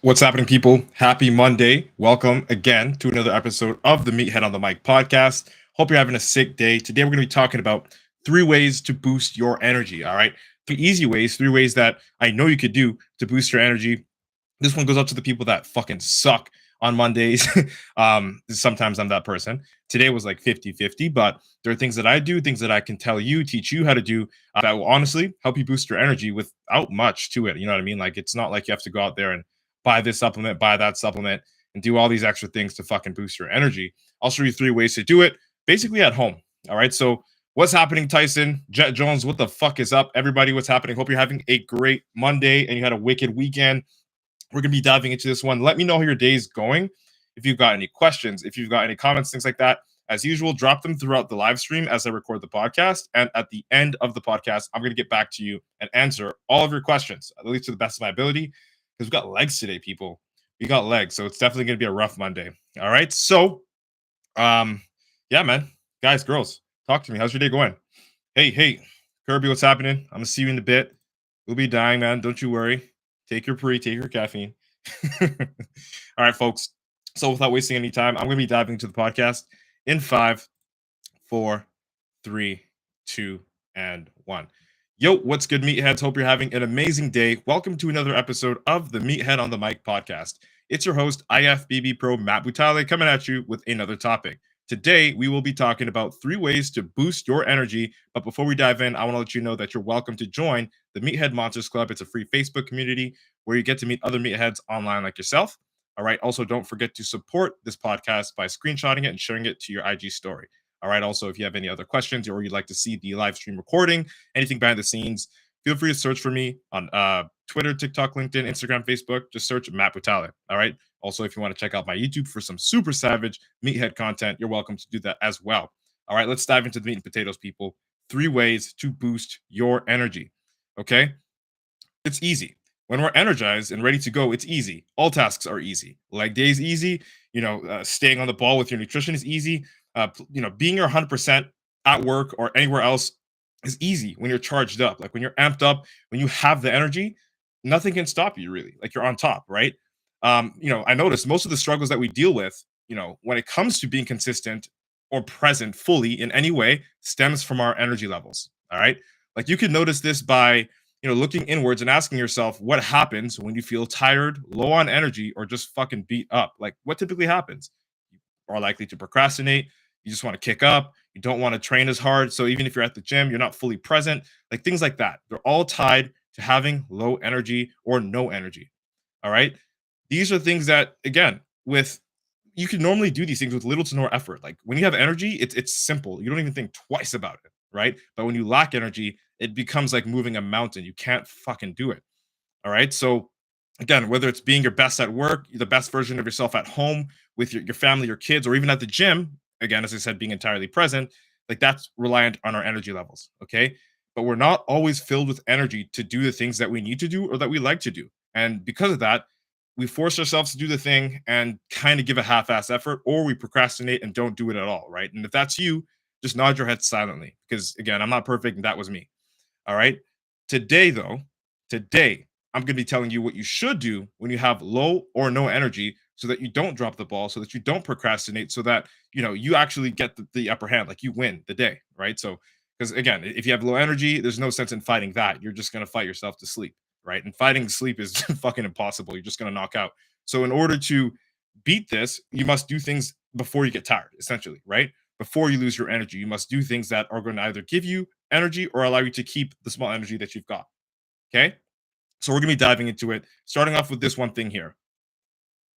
What's happening, people? Happy Monday. Welcome again to another episode of the Meathead on the Mic podcast. Hope you're having a sick day. Today, we're going to be talking about 3 ways to boost your energy. All right. 3 easy ways, 3 ways that I know you could do to boost your energy. This one goes out to the people that fucking suck on Mondays. Sometimes I'm that person. Today was like 50-50, but there are things that I do, things that I can tell you, teach you how to do that will honestly help you boost your energy without much to it. You know what I mean? Like, it's not like you have to go out there and buy this supplement, buy that supplement, and do all these extra things to fucking boost your energy. I'll show you 3 ways to do it basically at home. All right. So, what's happening, Tyson? Jet Jones, what the fuck is up? Everybody, what's happening? Hope you're having a great Monday and you had a wicked weekend. We're going to be diving into this one. Let me know how your day is going. If you've got any questions, if you've got any comments, things like that, as usual, drop them throughout the live stream as I record the podcast. And at the end of the podcast, I'm going to get back to you and answer all of your questions, at least to the best of my ability, because we've got legs today, people. We got legs. So it's definitely going to be a rough Monday. All right. So, yeah, man. Guys, girls, talk to me. How's your day going? Hey, Kirby, what's happening? I'm going to see you in a bit. We'll be dying, man. Don't you worry. Take your take your caffeine. All right, folks. So without wasting any time, I'm going to be diving into the podcast in 5, 4, 3, 2, and 1. Yo, what's good, meatheads? Hope you're having an amazing day. Welcome to another episode of the Meathead on the Mic podcast. It's your host, IFBB Pro Matt Butale, coming at you with another topic. Today, we will be talking about 3 ways to boost your energy. But before we dive in, I want to let you know that you're welcome to join the Meathead Monsters Club. It's a free Facebook community where you get to meet other meatheads online like yourself. All right. Also, don't forget to support this podcast by screenshotting it and sharing it to your IG story. All right. Also, if you have any other questions or you'd like to see the live stream recording, anything behind the scenes, feel free to search for me on Twitter, TikTok, LinkedIn, Instagram, Facebook. Just search Matt Butale. All right. Also, if you want to check out my YouTube for some super savage meathead content, you're welcome to do that as well. All right, let's dive into the meat and potatoes, people. 3 ways to boost your energy. Okay, it's easy. When we're energized and ready to go, it's easy. All tasks are easy. Leg day is easy. Staying on the ball with your nutrition is easy. Being your 100% at work or anywhere else is easy when you're charged up. Like when you're amped up, when you have the energy, nothing can stop you really. Like you're on top, right? I noticed most of the struggles that we deal with, when it comes to being consistent or present fully in any way, stems from our energy levels. All right. Like you can notice this by, looking inwards and asking yourself what happens when you feel tired, low on energy, or just fucking beat up. Like what typically happens? You are likely to procrastinate. You just want to kick up. You don't want to train as hard. So even if you're at the gym, you're not fully present. Like things like that. They're all tied to having low energy or no energy. All right. These are things that, again, with you can normally do these things with little to no effort. Like when you have energy, it's simple. You don't even think twice about it, right? But when you lack energy, it becomes like moving a mountain. You can't fucking do it. All right. So again, whether it's being your best at work, the best version of yourself at home with your family, your kids, or even at the gym, again, as I said, being entirely present, like that's reliant on our energy levels. Okay. But we're not always filled with energy to do the things that we need to do or that we like to do. And because of that, we force ourselves to do the thing and kind of give a half-ass effort, or we procrastinate and don't do it at all, right? And if that's you, just nod your head silently because again, I'm not perfect and that was me. All right. Today I'm going to be telling you what you should do when you have low or no energy so that you don't drop the ball, so that you don't procrastinate, so that you actually get the upper hand, like you win the day, right? So because again, if you have low energy, there's no sense in fighting that. You're just going to fight yourself to sleep, right? And fighting sleep is fucking impossible. You're just going to knock out. So in order to beat this, you must do things before you get tired, essentially, right? Before you lose your energy, you must do things that are going to either give you energy or allow you to keep the small energy that you've got. Okay. So we're going to be diving into it, starting off with this one thing here.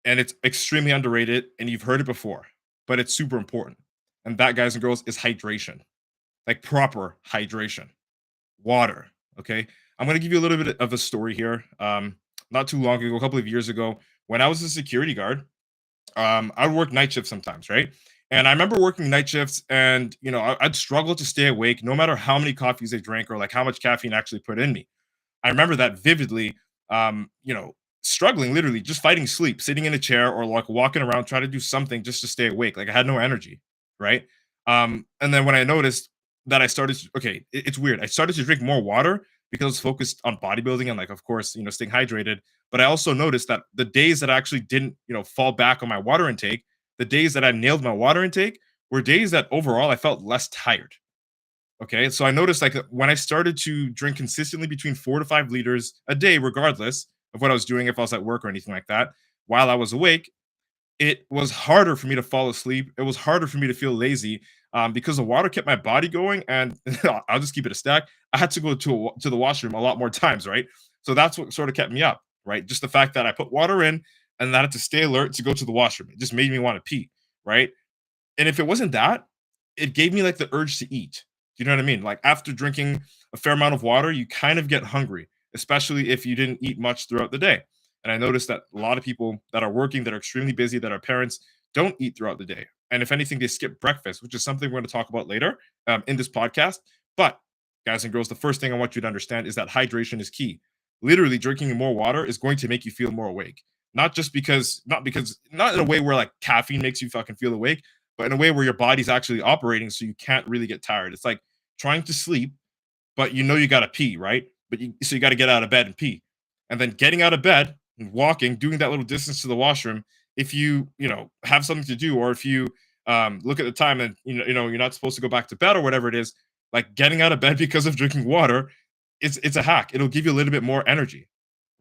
And it's extremely underrated and you've heard it before, but it's super important. And that, guys and girls, is hydration, like proper hydration, water. Okay. I'm going to give you a little bit of a story here. Not too long ago, a couple of years ago, when I was a security guard, I would work night shifts sometimes, right? And I remember working night shifts, and I'd struggle to stay awake, no matter how many coffees I drank or like how much caffeine I actually put in me. I remember that vividly. Struggling, literally just fighting sleep, sitting in a chair or like walking around, trying to do something just to stay awake. Like I had no energy, right? And then when I noticed that I started, okay, it's weird. I started to drink more water because I was focused on bodybuilding and, like, of course, staying hydrated. But I also noticed that the days that I actually didn't, fall back on my water intake, the days that I nailed my water intake were days that overall I felt less tired. Okay. So I noticed, like, when I started to drink consistently between 4 to 5 liters a day, regardless of what I was doing, if I was at work or anything like that, while I was awake, it was harder for me to fall asleep. It was harder for me to feel lazy, because the water kept my body going. And I'll just keep it a stack. I had to go to the washroom a lot more times, right? So that's what sort of kept me up, right? Just the fact that I put water in and then I had to stay alert to go to the washroom. It just made me want to pee, right? And if it wasn't that, it gave me like the urge to eat. Do you know what I mean? Like, after drinking a fair amount of water, you kind of get hungry, especially if you didn't eat much throughout the day. And I noticed that a lot of people that are working, that are extremely busy, that are parents, don't eat throughout the day. And if anything, they skip breakfast, which is something we're going to talk about later, in this podcast. But, guys and girls, the first thing I want you to understand is that hydration is key. Literally, drinking more water is going to make you feel more awake. Not in a way where like caffeine makes you fucking feel awake, but in a way where your body's actually operating so you can't really get tired. It's like trying to sleep, but you got to pee, right? So you got to get out of bed and pee. And then getting out of bed and walking, doing that little distance to the washroom, if you have something to do, or if you look at the time and you're not supposed to go back to bed or whatever it is, like getting out of bed because of drinking water, it's a hack. It'll give you a little bit more energy,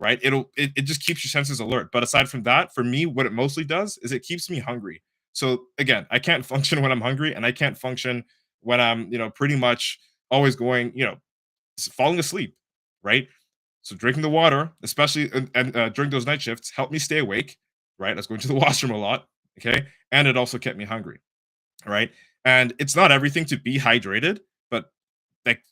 right? It just keeps your senses alert. But aside from that, for me, what it mostly does is it keeps me hungry. So again, I can't function when I'm hungry, and I can't function when I'm, pretty much always going, falling asleep, right? So drinking the water, especially and during those night shifts, helped me stay awake, right? I was going to the washroom a lot, okay, and it also kept me hungry, right? And it's not everything to be hydrated, but like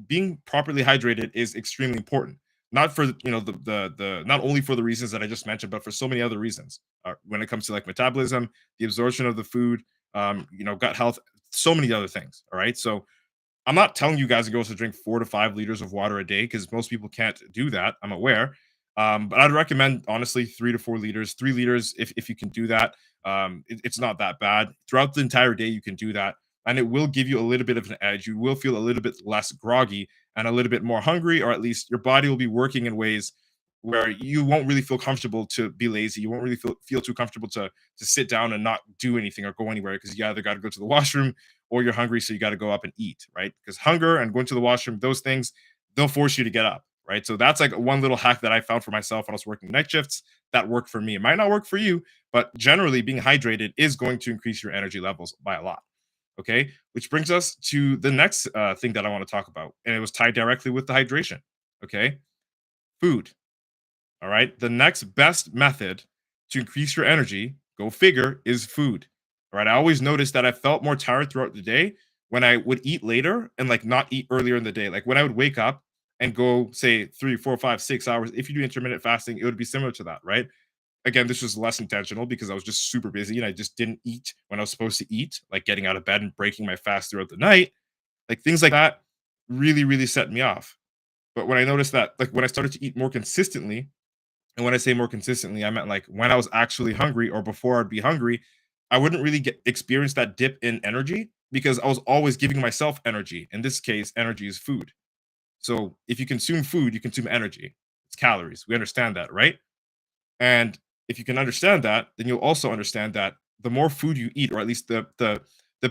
being properly hydrated is extremely important. Not for the not only for the reasons that I just mentioned, but for so many other reasons. When it comes to like metabolism, the absorption of the food, gut health, so many other things. All right, so I'm not telling you guys to go to drink 4 to 5 liters of water a day, because most people can't do that. I'm aware. But I'd recommend, honestly, 3 to 4 liters, 3 liters if you can do that. It's not that bad. Throughout the entire day, you can do that. And it will give you a little bit of an edge. You will feel a little bit less groggy and a little bit more hungry, or at least your body will be working in ways where you won't really feel comfortable to be lazy. You won't really feel too comfortable to sit down and not do anything or go anywhere, because you either got to go to the washroom or you're hungry, so you got to go up and eat, right? Because hunger and going to the washroom, those things, they'll force you to get up, right? So that's like one little hack that I found for myself when I was working night shifts that worked for me. It might not work for you, but generally being hydrated is going to increase your energy levels by a lot. Okay, which brings us to the next thing that I want to talk about, and it was tied directly with the hydration. Okay, food. All right. The next best method to increase your energy, go figure, is food. All right. I always noticed that I felt more tired throughout the day when I would eat later and like not eat earlier in the day. Like when I would wake up and go, say, 3, 4, 5, 6 hours. If you do intermittent fasting, it would be similar to that, right? Again, this was less intentional because I was just super busy and I just didn't eat when I was supposed to eat, like getting out of bed and breaking my fast throughout the night. Like things like that really, really set me off. But when I noticed that, like when I started to eat more consistently, and when I say more consistently, I meant like when I was actually hungry or before I'd be hungry, I wouldn't really experience that dip in energy because I was always giving myself energy. In this case, energy is food. So if you consume food, you consume energy. It's calories. We understand that, right? And if you can understand that, then you'll also understand that the more food you eat, or at least the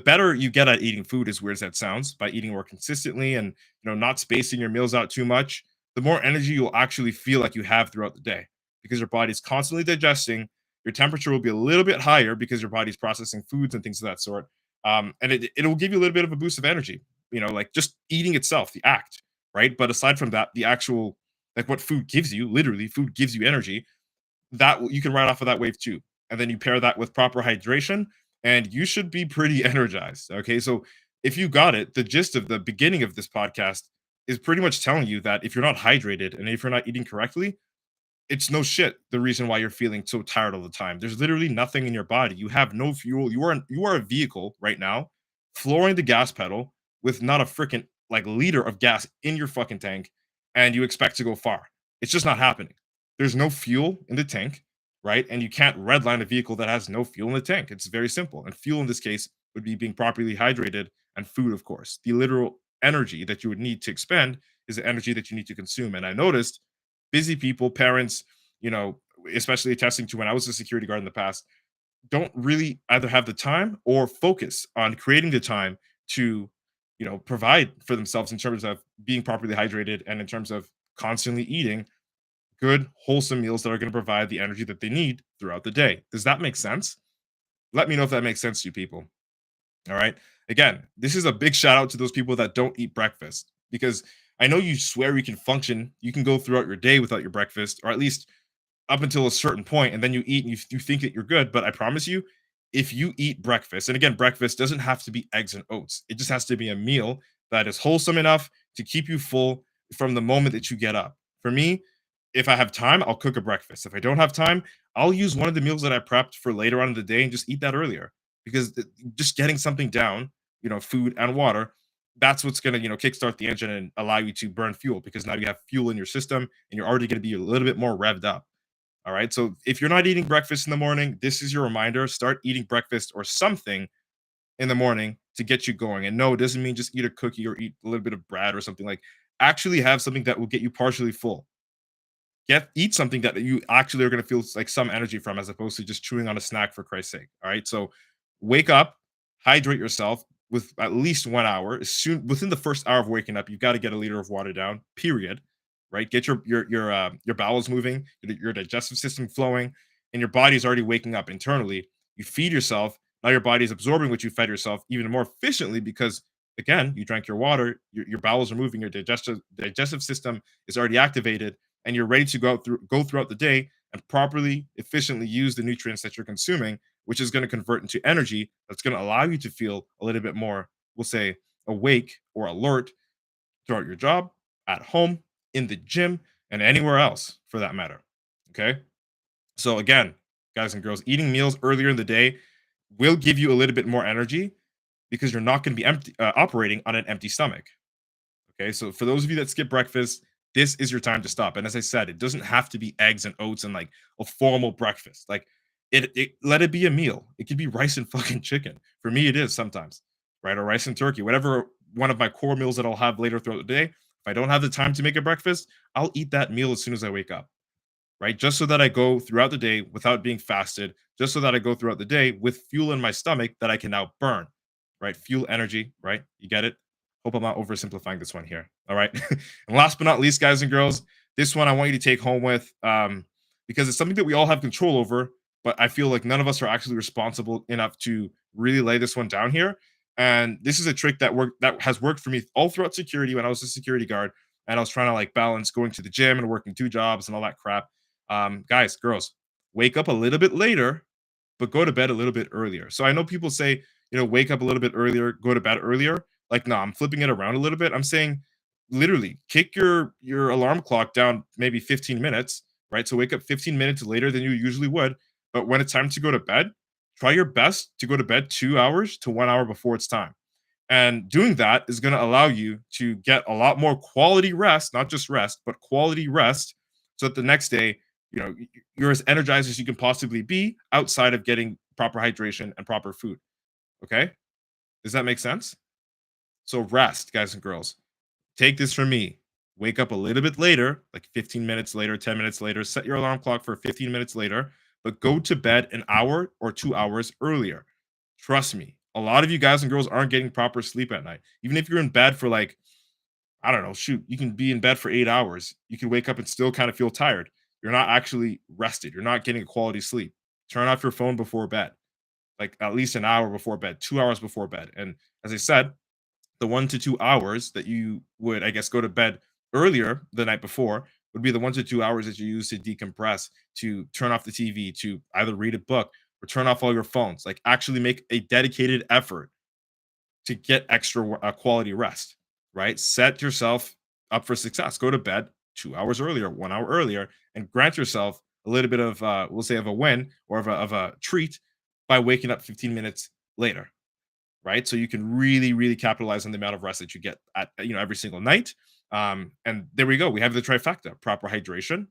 better you get at eating food, as weird as that sounds, by eating more consistently and not spacing your meals out too much, the more energy you'll actually feel like you have throughout the day, because your body's constantly digesting. Your temperature will be a little bit higher because your body's processing foods and things of that sort. And it'll give you a little bit of a boost of energy, like just eating itself, the act, right? But aside from that, the actual, like what food gives you, literally, food gives you energy, that you can ride off of that wave too. And then you pair that with proper hydration, and you should be pretty energized. Okay. So if you got it, the gist of the beginning of this podcast is pretty much telling you that if you're not hydrated and if you're not eating correctly, it's no shit the reason why you're feeling so tired all the time. There's literally nothing in your body. You have no fuel. You are a vehicle right now, flooring the gas pedal with not a freaking like liter of gas in your fucking tank, and you expect to go far. It's just not happening. There's no fuel in the tank, right? And you can't redline a vehicle that has no fuel in the tank. It's very simple. And fuel in this case would be being properly hydrated, and food, of course. The literal energy that you would need to expend is the energy that you need to consume. And I noticed busy people, parents, you know, especially attesting to when I was a security guard in the past, don't really either have the time or focus on creating the time to, provide for themselves in terms of being properly hydrated and in terms of constantly eating good, wholesome meals that are going to provide the energy that they need throughout the day. Does that make sense? Let me know if that makes sense to you people. All right. Again, this is a big shout out to those people that don't eat breakfast because I know you swear you can function, you can go throughout your day without your breakfast, or at least up until a certain point, and then you eat and you think that you're good. But I promise you, if you eat breakfast, and again, breakfast doesn't have to be eggs and oats, it just has to be a meal that is wholesome enough to keep you full from the moment that you get up. For me, if I have time, I'll cook a breakfast. If I don't have time, I'll use one of the meals that I prepped for later on in the day and just eat that earlier because just getting something down, food and water, that's what's going to, kickstart the engine and allow you to burn fuel because now you have fuel in your system and you're already going to be a little bit more revved up. All right. So if you're not eating breakfast in the morning, this is your reminder. Start eating breakfast or something in the morning to get you going. And no, it doesn't mean just eat a cookie or eat a little bit of bread or something. Like actually have something that will get you partially full. Eat something that you actually are going to feel like some energy from as opposed to just chewing on a snack for Christ's sake. All right. So wake up, hydrate yourself with at least 1 hour. As soon within the first hour of waking up, you've got to get a liter of water down, period. Right. Get your bowels moving, your digestive system flowing, and your body is already waking up internally. You feed yourself. Now your body is absorbing what you fed yourself even more efficiently because again, you drank your water, your bowels are moving, your digestive system is already activated and you're ready to go throughout the day and properly efficiently use the nutrients that you're consuming, which is going to convert into energy that's going to allow you to feel a little bit more, we'll say, awake or alert throughout your job, at home, in the gym, and anywhere else for that matter. Okay. So again, guys and girls, eating meals earlier in the day will give you a little bit more energy because you're not going to be operating on an empty stomach. Okay, so for those of you that skip breakfast, this is your time to stop. And as I said, it doesn't have to be eggs and oats and like a formal breakfast. Like it let it be a meal. It could be rice and fucking chicken. For me, it is sometimes, right? Or rice and turkey, whatever one of my core meals that I'll have later throughout the day. If I don't have the time to make a breakfast, I'll eat that meal as soon as I wake up, right? Just so that I go throughout the day without being fasted, just so that I go throughout the day with fuel in my stomach that I can now burn, right? Fuel energy, right? You get it? Hope I'm not oversimplifying this one here. All right. And last but not least, guys and girls, this one I want you to take home with because it's something that we all have control over, but I feel like none of us are actually responsible enough to really lay this one down here. And this is a trick that has worked for me all throughout security when I was a security guard and I was trying to like balance going to the gym and working two jobs and all that crap. Guys, girls, wake up a little bit later, but go to bed a little bit earlier. So I know people say, wake up a little bit earlier, go to bed earlier. Like, no, I'm flipping it around a little bit. I'm saying literally kick your alarm clock down maybe 15 minutes, right? So wake up 15 minutes later than you usually would. But when it's time to go to bed, try your best to go to bed 2 hours to 1 hour before it's time. And doing that is going to allow you to get a lot more quality rest, not just rest, but quality rest. So that the next day, you're as energized as you can possibly be outside of getting proper hydration and proper food. Okay. Does that make sense? So rest, guys and girls. Take this from me. Wake up a little bit later, like 15 minutes later, 10 minutes later, set your alarm clock for 15 minutes later, but go to bed an hour or 2 hours earlier. Trust me, a lot of you guys and girls aren't getting proper sleep at night. Even if you're in bed for like, I don't know, shoot, you can be in bed for 8 hours. You can wake up and still kind of feel tired. You're not actually rested. You're not getting a quality sleep. Turn off your phone before bed, like at least an hour before bed, 2 hours before bed. And as I said, the 1 to 2 hours that you would, I guess, go to bed earlier the night before would be the 1 to 2 hours that you use to decompress, to turn off the TV, to either read a book or turn off all your phones. Like actually make a dedicated effort to get extra quality rest, right? Set yourself up for success. Go to bed 2 hours earlier, 1 hour earlier, and grant yourself a little bit of, we'll say, of a win or of a treat by waking up 15 minutes later, right? So you can really, really capitalize on the amount of rest that you get at every single night. And there we go. We have the trifecta: proper hydration,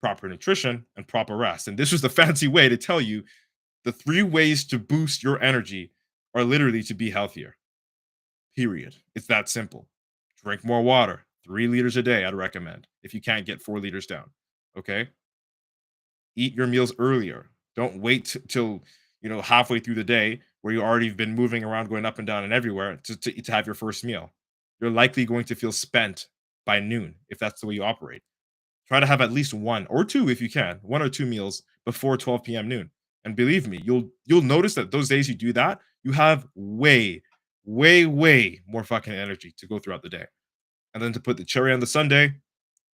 proper nutrition, and proper rest. And this was the fancy way to tell you the 3 ways to boost your energy are literally to be healthier. Period. It's that simple. Drink more water. 3 liters a day, I'd recommend if you can't get 4 liters down. Okay. Eat your meals earlier. Don't wait till halfway through the day where you already have been moving around, going up and down and everywhere to have your first meal. You're likely going to feel spent by noon if that's the way you operate. Try to have at least one or two if you can, 1 or 2 meals before 12 p.m. noon. And believe me, you'll notice that those days you do that, you have way, way, way more fucking energy to go throughout the day. And then to put the cherry on the sundae,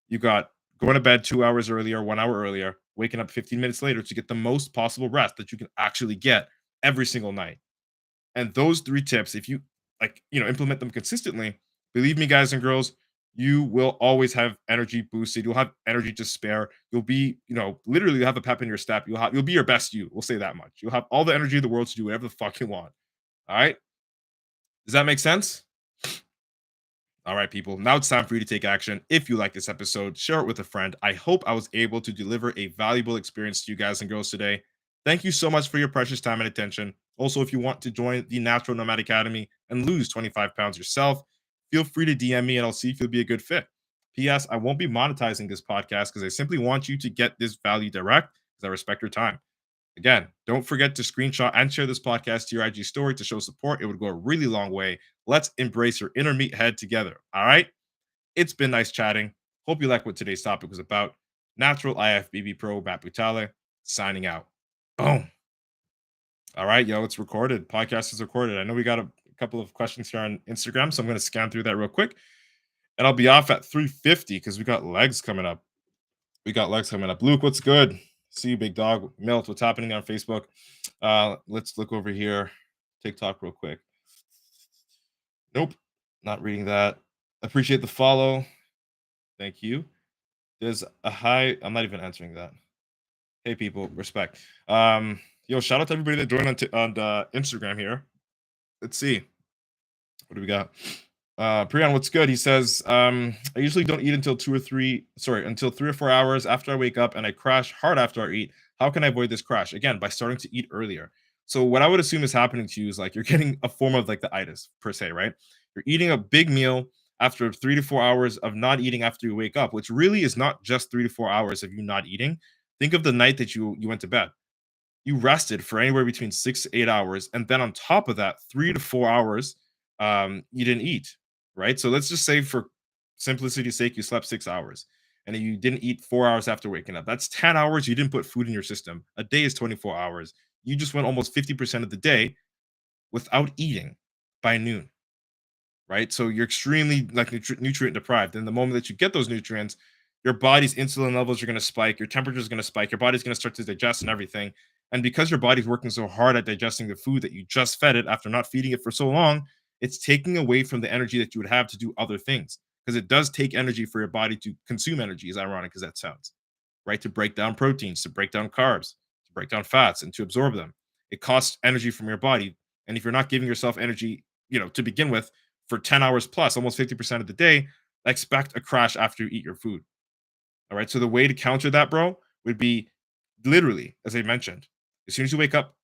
you got going to bed 2 hours earlier, 1 hour earlier, waking up 15 minutes later to get the most possible rest that you can actually get every single night. And those 3 tips, if you implement them consistently, believe me, guys and girls, you will always have energy boosted. You'll have energy to spare. You'll be, literally have a pep in your step. You'll be your best you. We'll say that much. You'll have all the energy in the world to do whatever the fuck you want. All right. Does that make sense? All right, people. Now it's time for you to take action. If you like this episode, share it with a friend. I hope I was able to deliver a valuable experience to you guys and girls today. Thank you so much for your precious time and attention. Also, if you want to join the Natural Nomad Academy and lose 25 pounds yourself, feel free to DM me and I'll see if you'll be a good fit. P.S. I won't be monetizing this podcast because I simply want you to get this value direct because I respect your time. Again, don't forget to screenshot and share this podcast to your IG story to show support. It would go a really long way. Let's embrace your inner meathead together. All right. It's been nice chatting. Hope you like what today's topic was about. Natural IFBB Pro Matt Butale signing out. Boom. All right, yo, it's recorded. Podcast is recorded. I know we got a couple of questions here on Instagram, so I'm going to scan through that real quick. And I'll be off at 3:50 because we got legs coming up. Luke, what's good? See you, big dog. Milt, what's happening on Facebook? Let's look over here. TikTok real quick. Nope, not reading that. Appreciate the follow. Thank you. There's a hi. I'm not even answering that. Hey, people, respect. Yo, shout out to everybody that joined on Instagram here. Let's see. What do we got? Priyan, what's good? He says, I usually don't eat until 3 or 4 hours after I wake up and I crash hard after I eat. How can I avoid this crash? Again, by starting to eat earlier. So what I would assume is happening to you is like you're getting a form of like the itis per se, right? You're eating a big meal after 3 to 4 hours of not eating after you wake up, which really is not just 3 to 4 hours of you not eating. Think of the night that you went to bed. You rested for anywhere between 6 to 8 hours, and then on top of that, 3 to 4 hours, you didn't eat, right? So let's just say, for simplicity's sake, you slept 6 hours, and you didn't eat 4 hours after waking up. That's 10 hours you didn't put food in your system. A day is 24 hours. You just went almost 50% of the day without eating by noon, right? So you're extremely like nutrient deprived. And the moment that you get those nutrients, your body's insulin levels are going to spike, your temperature is going to spike, your body's going to start to digest and everything. And because your body's working so hard at digesting the food that you just fed it after not feeding it for so long, it's taking away from the energy that you would have to do other things. Because it does take energy for your body to consume energy, as ironic as that sounds, right? To break down proteins, to break down carbs, to break down fats, and to absorb them. It costs energy from your body. And if you're not giving yourself energy, to begin with, for 10 hours plus, almost 50% of the day, expect a crash after you eat your food. All right. So the way to counter that, bro, would be literally, as I mentioned, as soon as you wake up,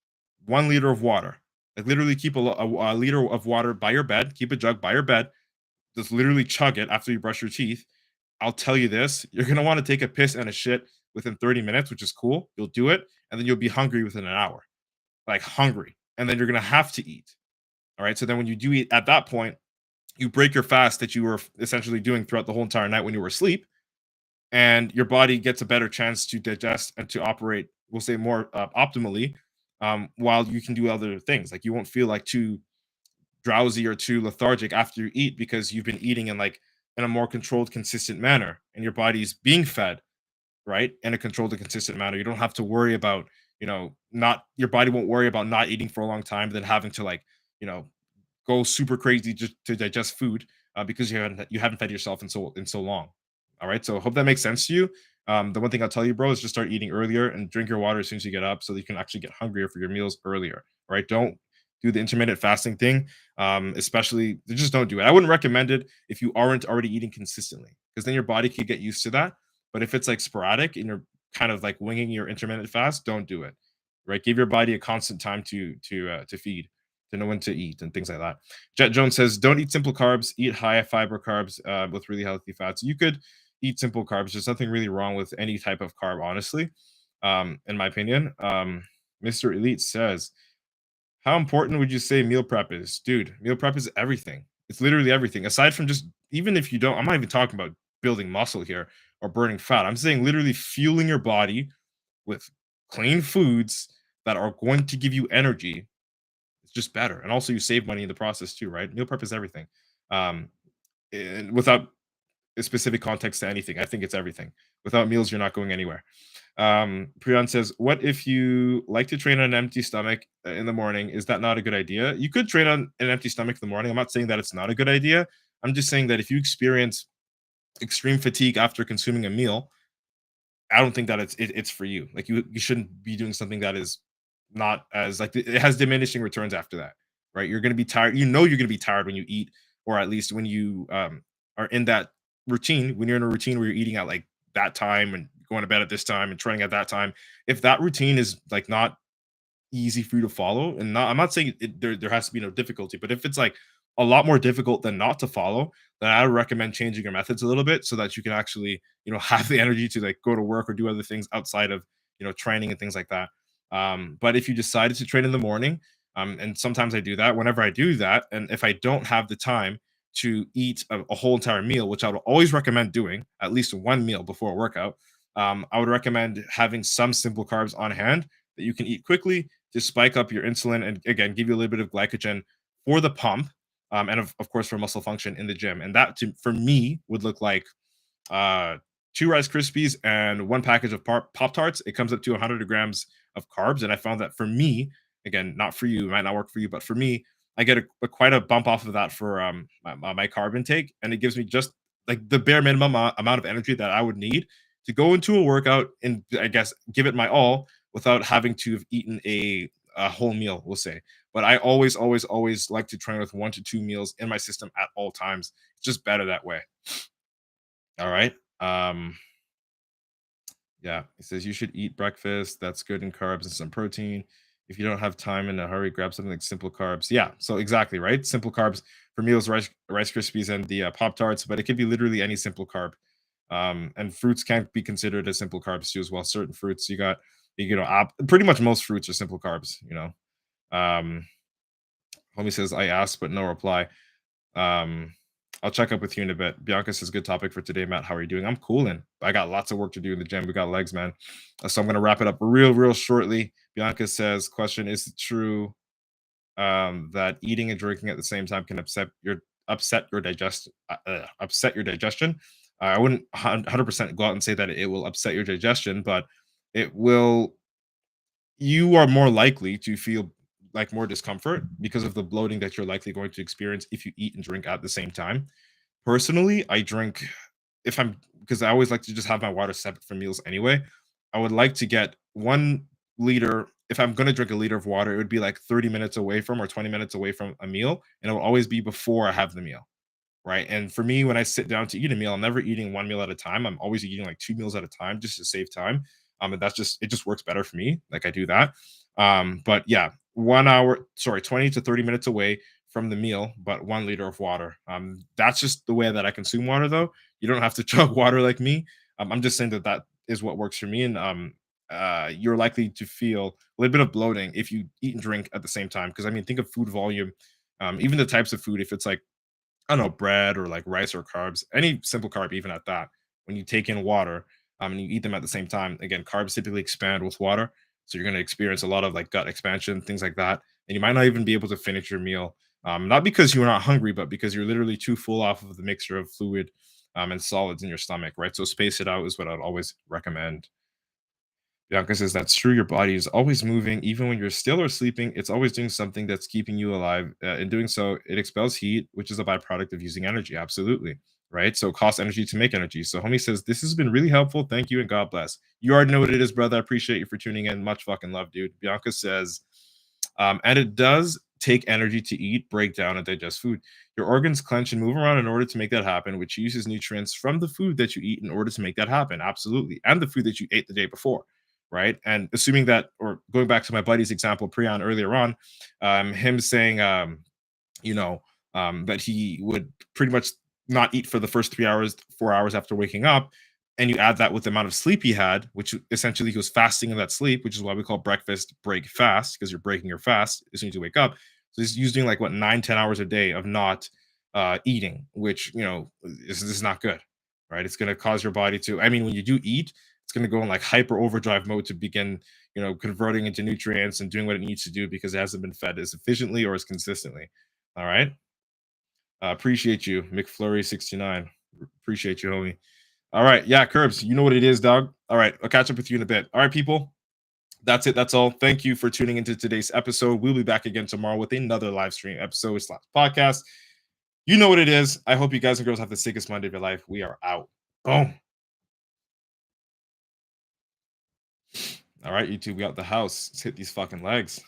1 liter of water. Like literally keep a liter of water by your bed. Keep a jug by your bed. Just literally chug it after you brush your teeth. I'll tell you this, you're going to want to take a piss and a shit within 30 minutes, which is cool. You'll do it. And then you'll be hungry within an hour. Like hungry. And then you're going to have to eat. All right. So then when you do eat at that point, you break your fast that you were essentially doing throughout the whole entire night when you were asleep. And your body gets a better chance to digest and to operate, we'll say, more optimally, while you can do other things. Like you won't feel like too drowsy or too lethargic after you eat because you've been eating in a more controlled, consistent manner, and your body's being fed, right, in a controlled and consistent manner. You don't have to worry about, not your body won't worry about not eating for a long time, then having to go super crazy just to digest food because you haven't fed yourself in so long. All right, so hope that makes sense to you. The one thing I'll tell you, bro, is just start eating earlier and drink your water as soon as you get up, so that you can actually get hungrier for your meals earlier. All right, don't do the intermittent fasting thing. Especially, just don't do it. I wouldn't recommend it if you aren't already eating consistently, because then your body could get used to that. But if it's like sporadic and you're kind of like winging your intermittent fast, don't do it. Right, give your body a constant time to feed. to know when to eat and things like that. Jet Jones says, don't eat simple carbs, eat high fiber carbs with really healthy fats. You could eat simple carbs. There's nothing really wrong with any type of carb, honestly, in my opinion. Mr. Elite says, how important would you say meal prep is? Dude, meal prep is everything. It's literally everything. Aside from just, even if you don't, I'm not even talking about building muscle here or burning fat. I'm saying literally fueling your body with clean foods that are going to give you energy. It's just better. And also you save money in the process too, right? Meal prep is everything. Um, and without a specific context to anything, I think it's everything. Without meals, you're not going anywhere. Priyan says, what if you like to train on an empty stomach in the morning? Is that not a good idea? You could train on an empty stomach in the morning. I'm not saying that it's not a good idea. I'm just saying that if you experience extreme fatigue after consuming a meal, I don't think that it's for you. Like you shouldn't be doing something that is not as like it has diminishing returns after that, right? You're going to be tired. You know you're going to be tired when you eat, or at least when you are in that routine. When you're in a routine where you're eating at like that time and going to bed at this time and training at that time, if that routine is like not easy for you to follow, and not, I'm not saying there has to be no difficulty, but if it's like a lot more difficult than not to follow, then I would recommend changing your methods a little bit so that you can actually, have the energy to like go to work or do other things outside of, training and things like that. But if you decided to train in the morning, and sometimes I do that, whenever I do that, and if I don't have the time to eat a whole entire meal, which I would always recommend doing at least one meal before a workout, I would recommend having some simple carbs on hand that you can eat quickly to spike up your insulin and again give you a little bit of glycogen for the pump, and of course for muscle function in the gym. And that for me would look like uh, two Rice Krispies and one package of Pop Tarts. It comes up to 100 grams of carbs, and I found that for me, again, not for you, it might not work for you, but for me, I get quite a bump off of that for my carb intake, and it gives me just like the bare minimum amount of energy that I would need to go into a workout and I guess give it my all without having to have eaten a whole meal, we'll say. But I always, always, always like to train with 1 to 2 meals in my system at all times. It's just better that way. All right. Yeah, it says you should eat breakfast. That's good in carbs and some protein. If you don't have time in a hurry, grab something like simple carbs. Yeah, so exactly right. Simple carbs for meals, Rice Krispies and the Pop Tarts, but it could be literally any simple carb. And fruits can't be considered as simple carbs too, as well. Certain fruits pretty much most fruits are simple carbs. Um, Homie says I asked, but no reply. Um, I'll check up with you in a bit. Bianca says, good topic for today, Matt. How are you doing? I'm cooling. I got lots of work to do in the gym. We got legs, man. So I'm going to wrap it up real shortly. Bianca says, question, is it true that eating and drinking at the same time can upset your digestion? I wouldn't 100% go out and say that it will upset your digestion, but it will you are more likely to feel like more discomfort because of the bloating that you're likely going to experience if you eat and drink at the same time. Personally, I drink if I'm because I always like to just have my water separate from meals anyway. I would like to get 1 liter. If I'm going to drink a liter of water, it would be like 30 minutes away from or 20 minutes away from a meal. And it will always be before I have the meal. Right. And for me, when I sit down to eat a meal, I'm never eating 1 meal at a time. I'm always eating like 2 meals at a time just to save time. And it just works better for me. Like I do that. But yeah, 20 to 30 minutes away from the meal, but 1 liter of water. That's just the way that I consume water, though. You don't have to chug water like me. I'm just saying that that is what works for me. And you're likely to feel a little bit of bloating if you eat and drink at the same time. Because I mean, think of food volume, even the types of food. If it's like I don't know, bread or like rice or carbs, any simple carb, even at that, when you take in water and you eat them at the same time, again, carbs typically expand with water. So you're going to experience a lot of like gut expansion, things like that. And you might not even be able to finish your meal. Not because you're not hungry, but because you're literally too full off of the mixture of fluid and solids in your stomach, right? So space it out is what I'd always recommend. Bianca says that's true. Your body is always moving, even when you're still or sleeping. It's always doing something that's keeping you alive. In doing so, it expels heat, which is a byproduct of using energy. Absolutely, right? So it costs energy to make energy. So homie says this has been really helpful. Thank you and God bless. You already know what it is, brother. I appreciate you for tuning in. Much fucking love, dude. Bianca says, and it does take energy to eat, break down, and digest food. Your organs clench and move around in order to make that happen, which uses nutrients from the food that you eat in order to make that happen. Absolutely, and the food that you ate the day before. right? And assuming that, or going back to my buddy's example, Prion earlier on, him saying, you know, that he would pretty much not eat for the first 3 hours, 4 hours after waking up. And you add that with the amount of sleep he had, which essentially he was fasting in that sleep, which is why we call breakfast break fast, because you're breaking your fast as soon as you wake up. So he's using like what 9, 10 hours a day of not eating, which is not good, right? It's going to cause your body to. I mean, when you do eat, it's going to go in like hyper overdrive mode to begin, converting into nutrients and doing what it needs to do because it hasn't been fed as efficiently or as consistently. All right. Appreciate you, McFlurry69. Appreciate you, homie. All right. Yeah, Curbs, you know what it is, dog. All right. I'll catch up with you in a bit. All right, people. That's it. That's all. Thank you for tuning into today's episode. We'll be back again tomorrow with another live stream episode slash podcast. You know what it is. I hope you guys and girls have the sickest Monday of your life. We are out. Boom. All right, YouTube, we got the house. Let's hit these fucking legs.